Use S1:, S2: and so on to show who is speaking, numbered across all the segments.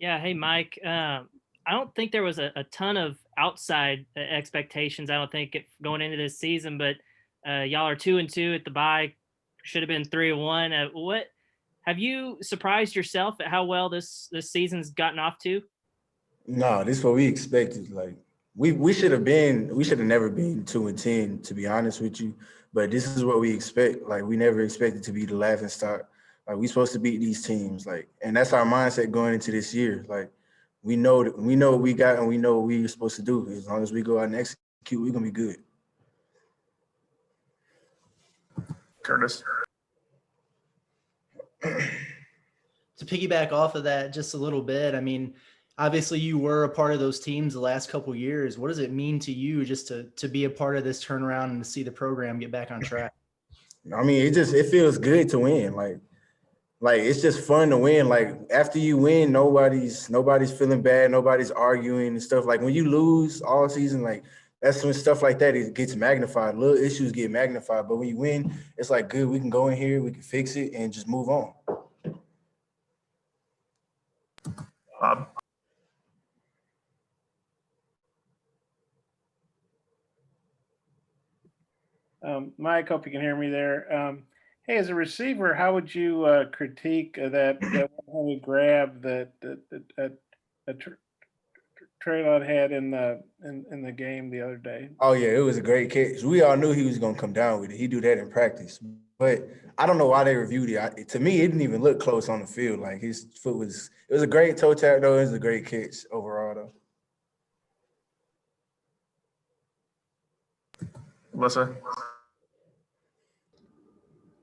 S1: Yeah, hey Mike. I don't think there was a ton of outside expectations. I don't think going into this season, but y'all are 2-2 at the bye. Should have been 3-1. What have you surprised yourself at how well this season's gotten off to?
S2: No, this is what we expected. Like we should have never been 2-10, to be honest with you. But this is what we expect. Like we never expected to be the laughing stock. Like we supposed to beat these teams. Like, and that's our mindset going into this year. Like we know what we got and we know what we're supposed to do. As long as we go out and execute, we're gonna be good.
S3: Curtis.
S4: To piggyback off of that just a little bit, I mean, obviously you were a part of those teams the last couple of years. What does it mean to you just to be a part of this turnaround and to see the program get back on track?
S2: I mean, it feels good to win. Like it's just fun to win. Like after you win, nobody's feeling bad, nobody's arguing and stuff. Like when you lose all season, like that's when stuff like that it gets magnified. Little issues get magnified, but when you win, it's like good. We can go in here, we can fix it, and just move on.
S3: Bob.
S5: Mike, hope you can hear me there. Hey, as a receiver, how would you critique that one-handed grab that Traylon had in the game the other day?
S2: Oh yeah, it was a great catch. We all knew he was gonna come down with it. He do that in practice, but I don't know why they reviewed it. To me, it didn't even look close on the field. Like his foot was. It was a great toe tap though. It was a great catch overall though.
S3: Alyssa.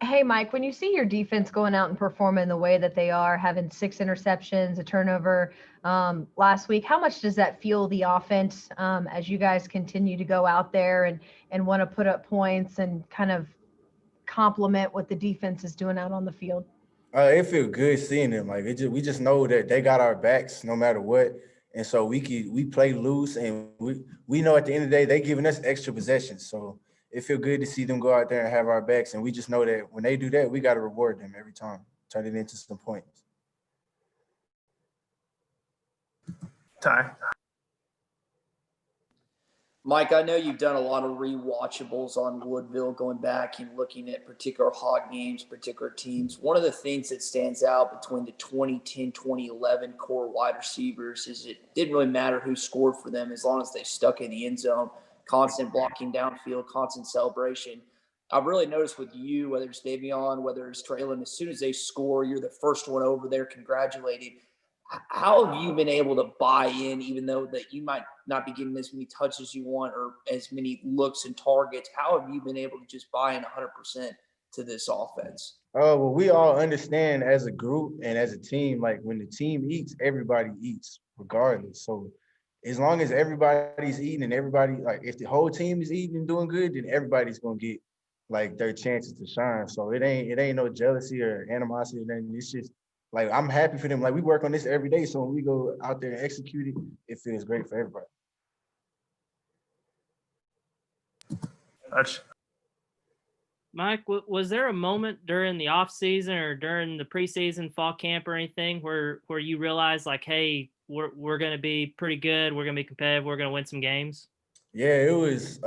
S6: Hey, Mike, when you see your defense going out and performing the way that they are, having 6 interceptions, a turnover last week, how much does that fuel the offense as you guys continue to go out there and want to put up points and kind of complement what the defense is doing out on the field?
S2: It feel good seeing them. Like we just know that they got our backs no matter what, and so we play loose, and we know at the end of the day they giving us extra possessions. So it feel good to see them go out there and have our backs, and we just know that when they do that, we got to reward them every time, turn it into some points.
S3: Ty.
S7: Mike, I know you've done a lot of rewatchables on Woodville, going back and looking at particular hot games, particular teams. One of the things that stands out between the 2010, 2011 core wide receivers is it didn't really matter who scored for them as long as they stuck in the end zone, constant blocking downfield, constant celebration. I've really noticed with you, whether it's Davion, whether it's Traylon, as soon as they score, you're the first one over there congratulating. How have you been able to buy in, even though that you might not be getting as many touches as you want or as many looks and targets? How have you been able to just buy in 100% to this offense?
S2: Oh, well, we all understand as a group and as a team, like when the team eats, everybody eats regardless. So as long as everybody's eating and everybody, like if the whole team is eating and doing good, then everybody's gonna get like their chances to shine. So it ain't no jealousy or animosity or nothing. It's just like I'm happy for them. Like we work on this every day. So when we go out there and execute it, it feels great for everybody.
S3: Hutch.
S1: Mike, was there a moment during the off season or during the preseason fall camp or anything where you realized like, hey, we're going to be pretty good, we're going to be competitive, we're going to win some games?
S2: Yeah, it was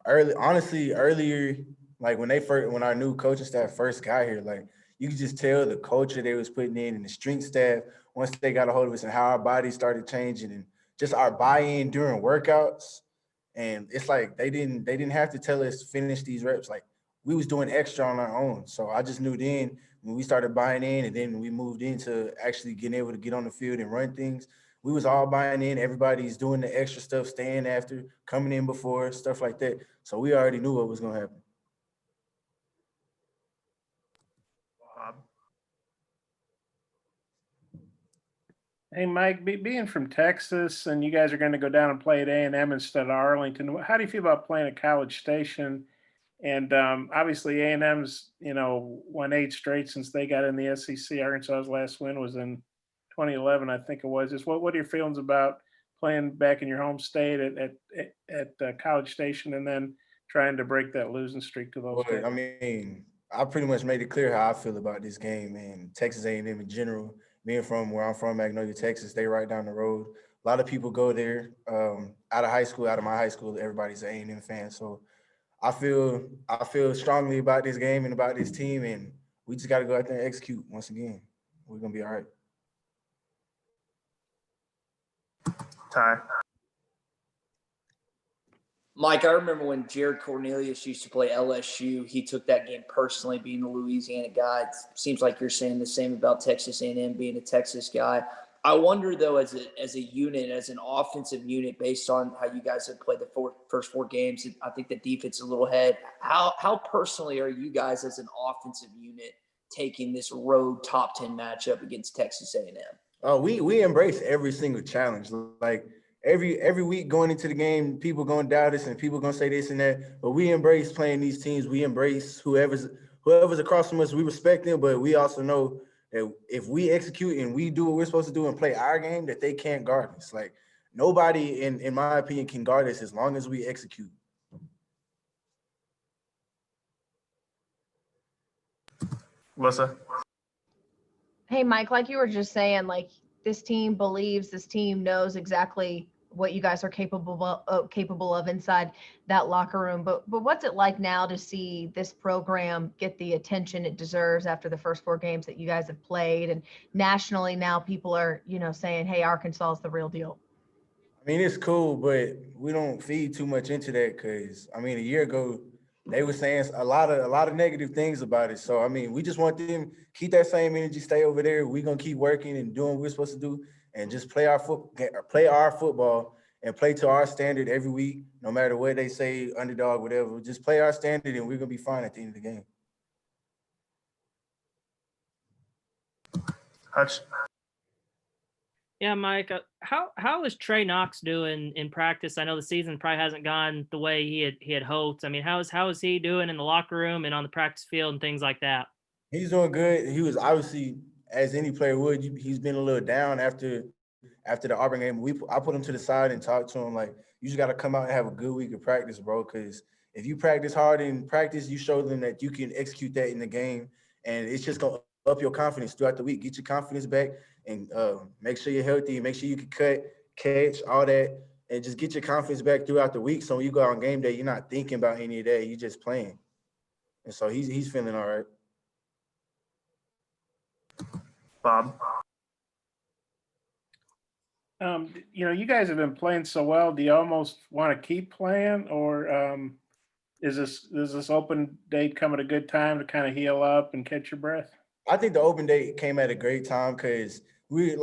S2: early. Honestly, earlier, like when our new coaching staff first got here, like you could just tell the culture they was putting in and the strength staff once they got a hold of us and how our bodies started changing and just our buy-in during workouts. And it's like they didn't have to tell us to finish these reps. Like we was doing extra on our own. So I just knew then when we started buying in and then we moved into actually getting able to get on the field and run things, we was all buying in. Everybody's doing the extra stuff, staying after, coming in before, stuff like that. So we already knew what was gonna happen.
S3: Bob.
S5: Hey, Mike, being from Texas and you guys are going to go down and play at A&M instead of Arlington, how do you feel about playing at College Station? And obviously A&M's, won 8 straight since they got in the SEC. Arkansas's last win was in 2011, I think it was. Just what are your feelings about playing back in your home state at College Station and then trying to break that losing streak to those
S2: Well,
S5: guys?
S2: I mean, I pretty much made it clear how I feel about this game and Texas A&M in general. being from where I'm from, Magnolia, Texas, they right down the road. A lot of people go there. Out of high school, out of my high school, everybody's an A&M fan. So I feel strongly about this game and about this team, and we just got to go out there and execute once again. We're gonna be all right.
S3: Ty.
S7: Mike, I remember when Jared Cornelius used to play LSU. He took that game personally, being a Louisiana guy. It seems like you're saying the same about Texas A&M, being a Texas guy. I wonder, though, as a unit, as an offensive unit, based on how you guys have played the first four games, I think the defense is a little ahead. How personally are you guys as an offensive unit taking this road top 10 matchup against Texas A&M?
S2: Oh, we embrace every single challenge. Like every week going into the game, people gonna doubt us and people gonna say this and that. But we embrace playing these teams. We embrace whoever's across from us. We respect them, but we also know that if we execute and we do what we're supposed to do and play our game, that they can't guard us. Like nobody, in my opinion, can guard us as long as we execute.
S3: Alyssa.
S6: Hey, Mike, like you were just saying, like this team believes, this team knows exactly what you guys are capable of inside that locker room. But what's it like now to see this program get the attention it deserves after the first four games that you guys have played, and nationally now people are, saying, hey, Arkansas is the real deal?
S2: I mean, it's cool, but we don't feed too much into that because a year ago they were saying a lot of negative things about it. So we just want them keep that same energy, stay over there. We're gonna keep working and doing what we're supposed to do, and just play our football and play to our standard every week, no matter what they say, underdog, whatever. Just play our standard, and we're gonna be fine at the end of the game.
S3: Hutch.
S1: Yeah, Mike, how is Trey Knox doing in practice? I know the season probably hasn't gone the way he had hoped. How is he doing in the locker room and on the practice field and things like that?
S2: He's doing good. He was obviously, as any player would, he's been a little down after the Auburn game. I put him to the side and talked to him like, you just got to come out and have a good week of practice, bro. Because if you practice hard in practice, you show them that you can execute that in the game, and it's just gonna up your confidence throughout the week. Get your confidence back, and make sure you're healthy. Make sure you can cut, catch, all that, and just get your confidence back throughout the week. So when you go out on game day, you're not thinking about any of that. You're just playing, and so he's feeling all right.
S3: Bob.
S5: You guys have been playing so well. Do you almost want to keep playing, or is this open date come at a good time to kind of heal up and catch your breath?
S2: I think the open date came at a great time because we're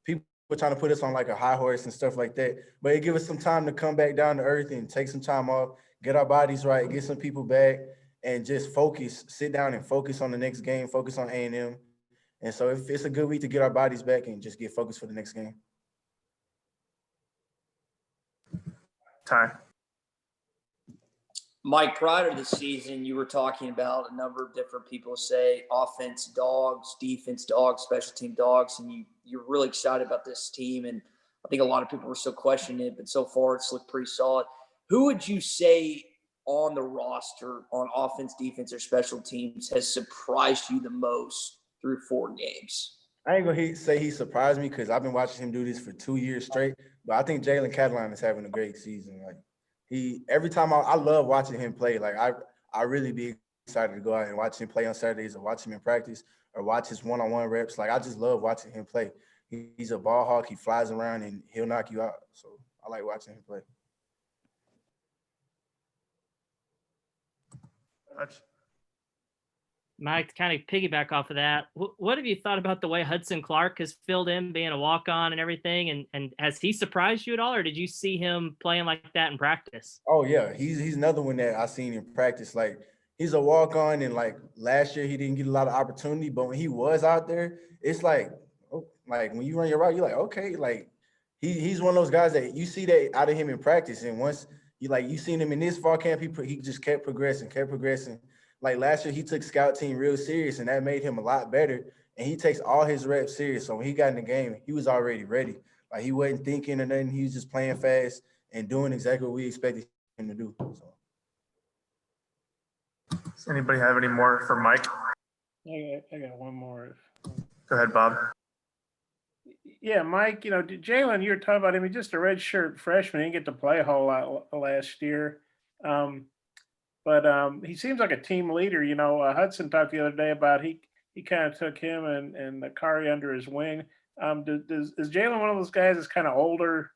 S2: people trying to put us on like a high horse and stuff like that. But it gives us some time to come back down to earth and take some time off, get our bodies right, get some people back, and just sit down and focus on the next game, focus on A&M. And so it's a good week to get our bodies back and just get focused for the next game.
S3: Ty.
S7: Mike, prior to the season, you were talking about a number of different people say offense dogs, defense dogs, special team dogs, and you're really excited about this team. And I think a lot of people were still questioning it, but so far it's looked pretty solid. Who would you say on the roster on offense, defense, or special teams has surprised you the most through 4 games?
S2: I ain't gonna say he surprised me because I've been watching him do this for 2 years straight, but I think Jalen Cataline is having a great season. Like every time I love watching him play. Like I really be excited to go out and watch him play on Saturdays or watch him in practice or watch his one-on-one reps. Like I just love watching him play. He's a ball hawk. He flies around and he'll knock you out. So I like watching him play.
S3: Hutch.
S1: Mike, to kind of piggyback off of that, what have you thought about the way Hudson Clark has filled in, being a walk-on and everything? And has he surprised you at all, or did you see him playing like that in practice?
S2: Oh yeah, he's another one that I seen in practice. Like he's a walk-on, and like last year he didn't get a lot of opportunity, but when he was out there, it's like when you run your route, you're like, okay, like he's one of those guys that you see that out of him in practice, and once you seen him in this fall camp, he just kept progressing. Like last year, he took scout team real serious, and that made him a lot better. And he takes all his reps serious. So when he got in the game, he was already ready. Like he wasn't thinking or nothing. He was just playing fast and doing exactly what we expected him to do. So.
S3: Does anybody have any more for Mike?
S5: I got one more.
S3: Go ahead, Bob.
S5: Yeah, Mike, Jalen, you were talking about him. He's just a redshirt freshman. He didn't get to play a whole lot last year. But he seems like a team leader. Hudson talked the other day about he kind of took him and Kari under his wing. Is Jalen one of those guys that's kind of older,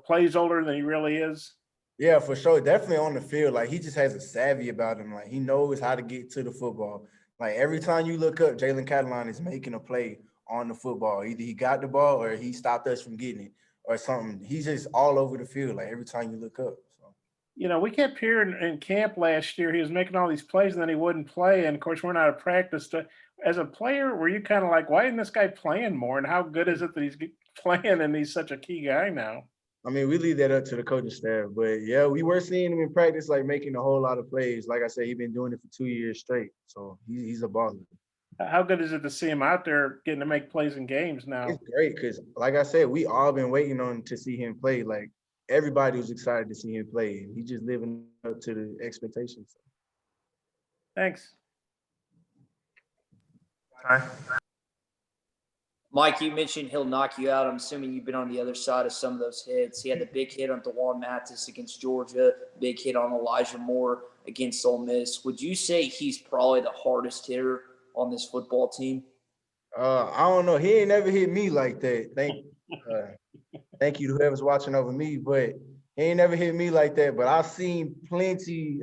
S5: plays older than he really is?
S2: Yeah, for sure. Definitely on the field. Like, he just has a savvy about him. Like, he knows how to get to the football. Like, every time you look up, Jalen Catalon is making a play on the football. Either he got the ball or he stopped us from getting it or something. He's just all over the field, like, every time you look up. So.
S5: We kept hearing in camp last year he was making all these plays and then he wouldn't play. And, of course, we're not at practice. As a player, were you kind of like, why isn't this guy playing more? And how good is it that he's playing and he's such a key guy now?
S2: I mean, we leave that up to the coaching staff. But, yeah, we were seeing him in practice, like, making a whole lot of plays. Like I said, he's been doing it for 2 years straight. So he's a baller.
S5: How good is it to see him out there getting to make plays in games now?
S2: It's great because, like I said, we all been waiting on to see him play. Like, everybody was excited to see him play. And he's just living up to the expectations.
S5: Thanks.
S3: Ty?
S7: Mike, you mentioned he'll knock you out. I'm assuming you've been on the other side of some of those hits. He had the big hit on DeJuan Mathis against Georgia, big hit on Elijah Moore against Ole Miss. Would you say he's probably the hardest hitter on this football team?
S2: I don't know. He ain't never hit me like that. Thank you to whoever's watching over me, but he ain't never hit me like that. But I've seen plenty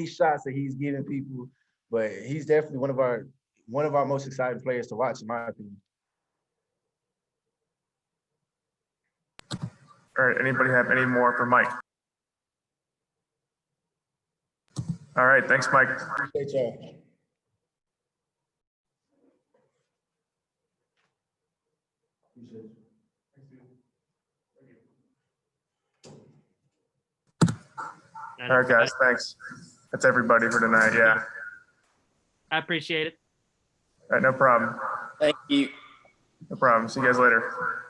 S2: shots that he's giving people. But he's definitely one of our most exciting players to watch, in my opinion.
S3: All right, anybody have any more for Mike? All right, thanks, Mike.
S2: Appreciate y'all.
S3: All right, guys, thanks. That's everybody for tonight, yeah.
S1: I appreciate it.
S3: All right, no problem.
S7: Thank you.
S3: No problem. See you guys later.